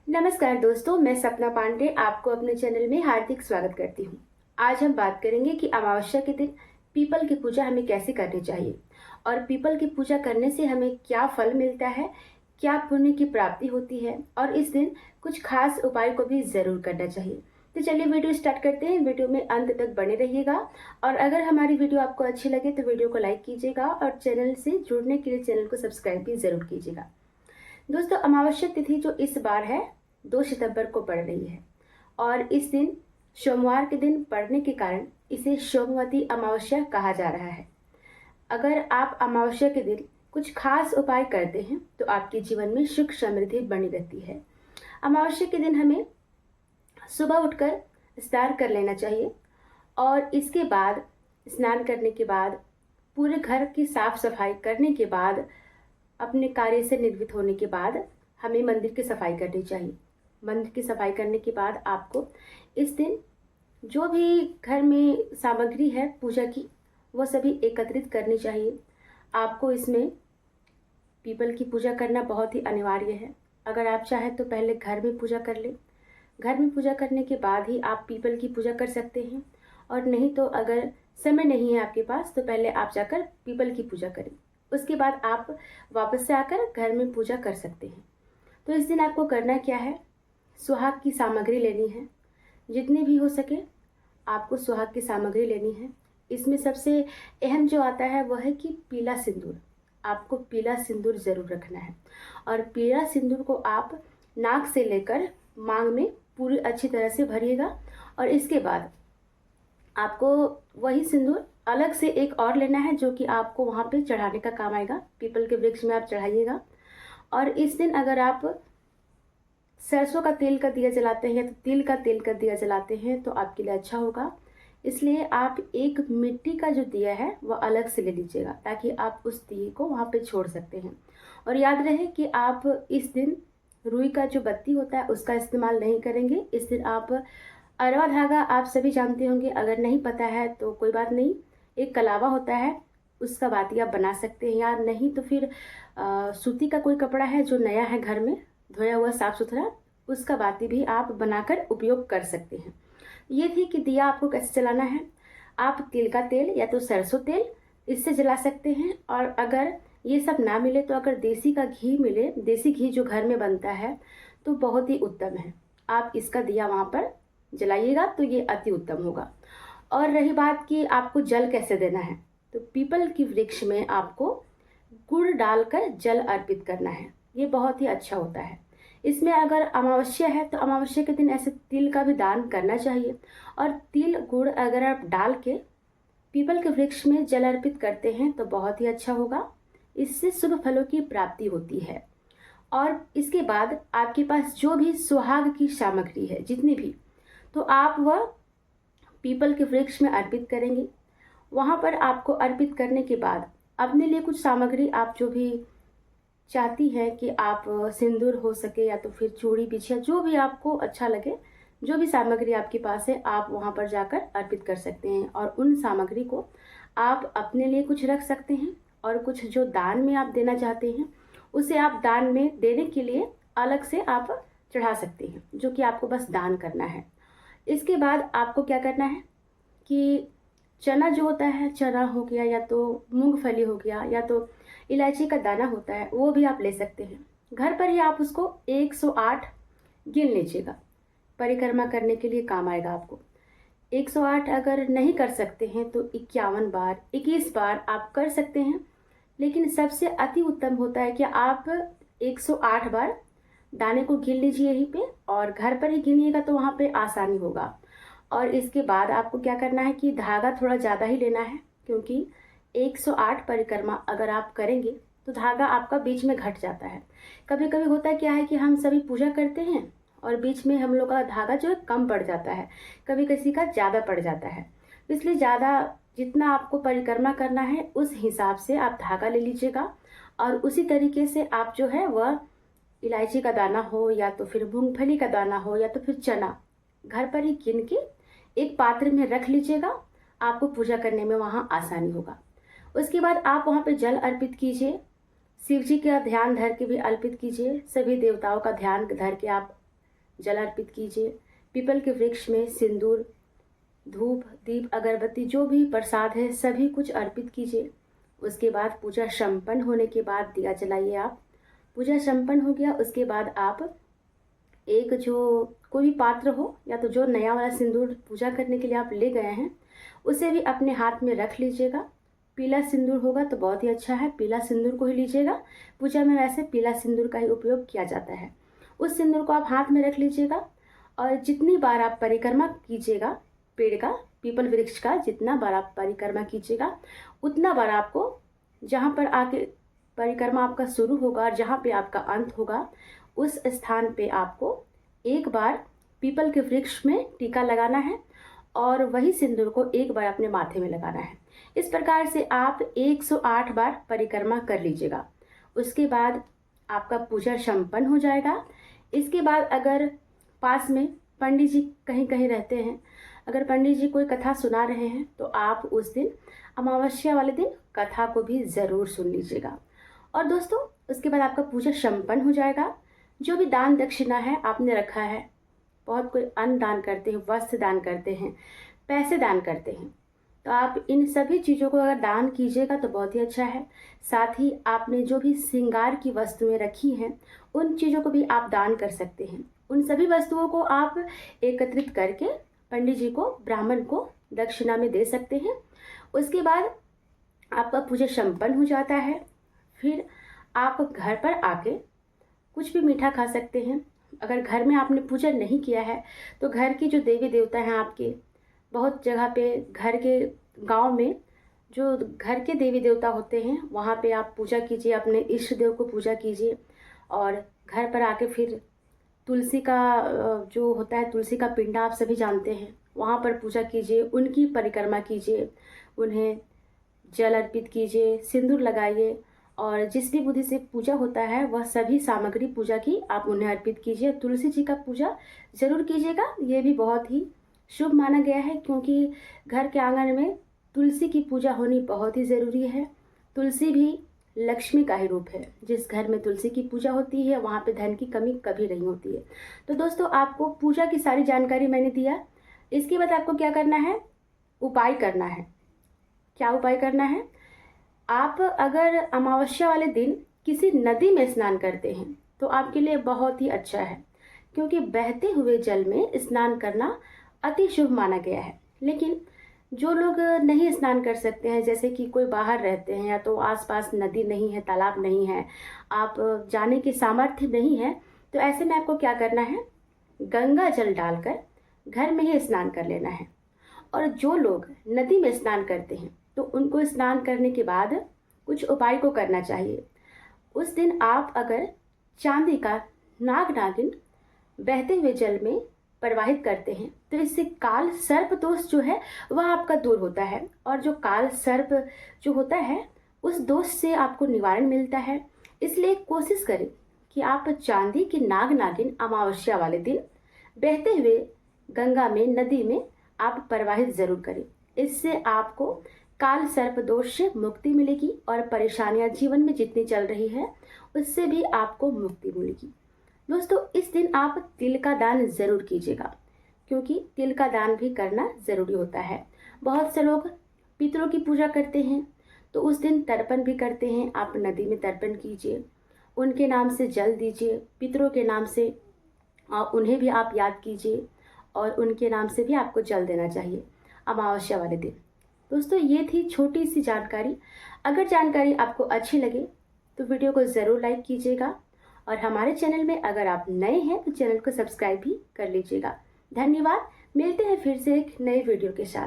नमस्कार दोस्तों, मैं सपना पांडे आपको अपने चैनल में हार्दिक स्वागत करती हूँ। आज हम बात करेंगे कि अमावस्या के दिन पीपल की पूजा हमें कैसे करनी चाहिए और पीपल की पूजा करने से हमें क्या फल मिलता है, क्या पुण्य की प्राप्ति होती है और इस दिन कुछ खास उपाय को भी ज़रूर करना चाहिए। तो चलिए वीडियो स्टार्ट करते हैं। वीडियो में अंत तक बने रहिएगा और अगर हमारी वीडियो आपको अच्छी लगे तो वीडियो को लाइक कीजिएगा और चैनल से जुड़ने के लिए चैनल को सब्सक्राइब भी ज़रूर कीजिएगा। दोस्तों, अमावस्या तिथि जो इस बार है 2 सितंबर को पड़ रही है और इस दिन सोमवार के दिन पड़ने के कारण इसे सोमवती अमावस्या कहा जा रहा है। अगर आप अमावस्या के दिन कुछ खास उपाय करते हैं तो आपके जीवन में सुख समृद्धि बनी रहती है। अमावस्या के दिन हमें सुबह उठकर स्नान कर लेना चाहिए और इसके बाद स्नान करने के बाद पूरे घर की साफ सफाई करने के बाद अपने कार्य से निवृत्त होने के बाद हमें मंदिर की सफाई करनी चाहिए। मंदिर की सफाई करने के बाद आपको इस दिन जो भी घर में सामग्री है पूजा की वो सभी एकत्रित करनी चाहिए। आपको इसमें पीपल की पूजा करना बहुत ही अनिवार्य है। अगर आप चाहें तो पहले घर में पूजा कर लें। घर में पूजा करने के बाद ही आप पीपल की पूजा कर सकते हैं और नहीं तो अगर समय नहीं है आपके पास तो पहले आप जाकर पीपल की पूजा करें। उसके बाद आप वापस से आकर घर में पूजा कर सकते हैं। तो इस दिन आपको करना क्या है, सुहाग की सामग्री लेनी है। जितनी भी हो सके आपको सुहाग की सामग्री लेनी है। इसमें सबसे अहम जो आता है वह है कि पीला सिंदूर। आपको पीला सिंदूर ज़रूर रखना है और पीला सिंदूर को आप नाक से लेकर मांग में पूरी अच्छी तरह से भरिएगा और इसके बाद आपको वही सिंदूर अलग से एक और लेना है जो कि आपको वहाँ पे चढ़ाने का काम आएगा। पीपल के वृक्ष में आप चढ़ाइएगा। और इस दिन अगर आप सरसों का तेल का दिया जलाते हैं तो तिल का तेल का दिया जलाते हैं तो आपके लिए अच्छा होगा। इसलिए आप एक मिट्टी का जो दिया है वह अलग से ले लीजिएगा ताकि आप उस दिए को वहाँ पे छोड़ सकते हैं। और याद रहे कि आप इस दिन रुई का जो बत्ती होता है उसका इस्तेमाल नहीं करेंगे। इस दिन आप अरवा धागा आप सभी जानते होंगे, अगर नहीं पता है तो कोई बात नहीं, एक कलावा होता है उसका बाती आप बना सकते हैं, या नहीं तो फिर सूती का कोई कपड़ा है जो नया है घर में धोया हुआ साफ सुथरा, उसका बाती भी आप बनाकर उपयोग कर सकते हैं। ये थी कि दिया आपको कैसे जलाना है। आप तिल का तेल या तो सरसों तेल इससे जला सकते हैं और अगर ये सब ना मिले तो अगर देसी का घी मिले, देसी घी जो घर में बनता है तो बहुत ही उत्तम है। आप इसका दिया वहाँ पर जलाइएगा तो ये अति उत्तम होगा। और रही बात कि आपको जल कैसे देना है, तो पीपल की वृक्ष में आपको गुड़ डालकर जल अर्पित करना है। ये बहुत ही अच्छा होता है। इसमें अगर अमावस्या है तो अमावस्या के दिन ऐसे तिल का भी दान करना चाहिए और तिल गुड़ अगर आप डाल के पीपल के वृक्ष में जल अर्पित करते हैं तो बहुत ही अच्छा होगा। इससे शुभ फलों की प्राप्ति होती है। और इसके बाद आपके पास जो भी सुहाग की सामग्री है जितनी भी, तो आप वह पीपल के वृक्ष में अर्पित करेंगे। वहाँ पर आपको अर्पित करने के बाद अपने लिए कुछ सामग्री आप जो भी चाहती हैं कि आप सिंदूर हो सके या तो फिर चूड़ी बिछिया जो भी आपको अच्छा लगे, जो भी सामग्री आपके पास है आप वहाँ पर जाकर अर्पित कर सकते हैं और उन सामग्री को आप अपने लिए कुछ रख सकते हैं और कुछ जो दान में आप देना चाहते हैं उसे आप दान में देने के लिए अलग से आप चढ़ा सकते हैं, जो कि आपको बस दान करना है। इसके बाद आपको क्या करना है कि चना जो होता है, चना हो गया या तो मूंगफली हो गया या तो इलायची का दाना होता है, वो भी आप ले सकते हैं। घर पर ही आप उसको 108 गिन लीजिएगा, परिक्रमा करने के लिए काम आएगा आपको। 108 अगर नहीं कर सकते हैं तो 51 बार 21 बार आप कर सकते हैं, लेकिन सबसे अति उत्तम होता है कि आप 108 बार दाने को गिन लीजिए यहीं पे और घर पर ही गिनिएगा तो वहाँ पे आसानी होगा। और इसके बाद आपको क्या करना है कि धागा थोड़ा ज़्यादा ही लेना है, क्योंकि 108 परिक्रमा अगर आप करेंगे तो धागा आपका बीच में घट जाता है। कभी कभी होता क्या है कि हम सभी पूजा करते हैं और बीच में हम लोग का धागा जो है कम पड़ जाता है, कभी किसी का ज़्यादा पड़ जाता है। इसलिए ज़्यादा जितना आपको परिक्रमा करना है उस हिसाब से आप धागा ले लीजिएगा और उसी तरीके से आप जो है वह इलायची का दाना हो या तो फिर मूंगफली का दाना हो या तो फिर चना घर पर ही गिन के एक पात्र में रख लीजिएगा। आपको पूजा करने में वहाँ आसानी होगा। उसके बाद आप वहाँ पे जल अर्पित कीजिए, शिव जी का ध्यान धर के भी अर्पित कीजिए, सभी देवताओं का ध्यान धर के आप जल अर्पित कीजिए। पीपल के वृक्ष में सिंदूर, धूप, दीप, अगरबत्ती, जो भी प्रसाद है सभी कुछ अर्पित कीजिए। उसके बाद पूजा संपन्न होने के बाद दिया जलाइए आप। पूजा संपन्न हो गया उसके बाद आप एक जो कोई भी पात्र हो, या तो जो नया वाला सिंदूर पूजा करने के लिए आप ले गए हैं उसे भी अपने हाथ में रख लीजिएगा। पीला सिंदूर होगा तो बहुत ही अच्छा है, पीला सिंदूर को ही लीजिएगा। पूजा में वैसे पीला सिंदूर का ही उपयोग किया जाता है। उस सिंदूर को आप हाथ में रख लीजिएगा और जितनी बार आप परिक्रमा कीजिएगा पेड़ का, पीपल वृक्ष का, जितना बार आप परिक्रमा कीजिएगा उतना बार आपको, जहाँ पर आके परिक्रमा आपका शुरू होगा और जहाँ पे आपका अंत होगा उस स्थान पे आपको एक बार पीपल के वृक्ष में टीका लगाना है और वही सिंदूर को एक बार अपने माथे में लगाना है। इस प्रकार से आप 108 बार परिक्रमा कर लीजिएगा। उसके बाद आपका पूजा संपन्न हो जाएगा। इसके बाद अगर पास में पंडित जी कहीं कहीं रहते हैं, अगर पंडित जी कोई कथा सुना रहे हैं तो आप उस दिन अमावस्या वाले दिन कथा को भी ज़रूर सुन लीजिएगा। और दोस्तों उसके बाद आपका पूजा संपन्न हो जाएगा। जो भी दान दक्षिणा है आपने रखा है, बहुत कोई अन्न दान करते हैं, वस्त्र दान करते हैं, पैसे दान करते हैं, तो आप इन सभी चीज़ों को अगर दान कीजिएगा तो बहुत ही अच्छा है। साथ ही आपने जो भी श्रृंगार की वस्तुएं रखी हैं उन चीज़ों को भी आप दान कर सकते हैं। उन सभी वस्तुओं को आप एकत्रित करके पंडित जी को, ब्राह्मण को दक्षिणा में दे सकते हैं। उसके बाद आपका पूजा संपन्न हो जाता है। फिर आप घर पर आके कुछ भी मीठा खा सकते हैं। अगर घर में आपने पूजा नहीं किया है तो घर की जो देवी देवता हैं आपके, बहुत जगह पे घर के गांव में जो घर के देवी देवता होते हैं वहाँ पे आप पूजा कीजिए, अपने इष्ट देव को पूजा कीजिए। और घर पर आके फिर तुलसी का जो होता है, तुलसी का पिंडा आप सभी जानते हैं, वहाँ पर पूजा कीजिए, उनकी परिक्रमा कीजिए, उन्हें जल अर्पित कीजिए, सिंदूर लगाइए और जिस भी बुद्धि से पूजा होता है वह सभी सामग्री पूजा की आप उन्हें अर्पित कीजिए। तुलसी जी का पूजा ज़रूर कीजिएगा, ये भी बहुत ही शुभ माना गया है क्योंकि घर के आंगन में तुलसी की पूजा होनी बहुत ही ज़रूरी है। तुलसी भी लक्ष्मी का ही रूप है। जिस घर में तुलसी की पूजा होती है वहाँ पे धन की कमी कभी नहीं होती है। तो दोस्तों आपको पूजा की सारी जानकारी मैंने दिया। इसके बाद आपको क्या करना है, उपाय करना है। क्या उपाय करना है, आप अगर अमावस्या वाले दिन किसी नदी में स्नान करते हैं तो आपके लिए बहुत ही अच्छा है क्योंकि बहते हुए जल में स्नान करना अति शुभ माना गया है। लेकिन जो लोग नहीं स्नान कर सकते हैं, जैसे कि कोई बाहर रहते हैं या तो आसपास नदी नहीं है, तालाब नहीं है, आप जाने की सामर्थ्य नहीं है, तो ऐसे में आपको क्या करना है, गंगा जल डालकर घर में ही स्नान कर लेना है। और जो लोग नदी में स्नान करते हैं तो उनको स्नान करने के बाद कुछ उपाय को करना चाहिए। उस दिन आप अगर चांदी का नाग नागिन बहते हुए जल में प्रवाहित करते हैं तो इससे काल सर्प दोष जो है वह आपका दूर होता है। और जो काल सर्प जो होता है उस दोष से आपको निवारण मिलता है। इसलिए कोशिश करें कि आप चांदी की नाग नागिन अमावस्या वाले दिन बहते हुए गंगा में, नदी में आप प्रवाहित जरूर करें। इससे आपको काल सर्प दोष से मुक्ति मिलेगी और परेशानियां जीवन में जितनी चल रही है उससे भी आपको मुक्ति मिलेगी। दोस्तों इस दिन आप तिल का दान जरूर कीजिएगा क्योंकि तिल का दान भी करना जरूरी होता है। बहुत से लोग पितरों की पूजा करते हैं तो उस दिन तर्पण भी करते हैं। आप नदी में तर्पण कीजिए, उनके नाम से जल दीजिए, पितरों के नाम से उन्हें भी आप याद कीजिए और उनके नाम से भी आपको जल देना चाहिए अमावस्या वाले दिन। दोस्तों ये थी छोटी सी जानकारी। अगर जानकारी आपको अच्छी लगे तो वीडियो को ज़रूर लाइक कीजिएगा और हमारे चैनल में अगर आप नए हैं तो चैनल को सब्सक्राइब भी कर लीजिएगा। धन्यवाद। मिलते हैं फिर से एक नए वीडियो के साथ।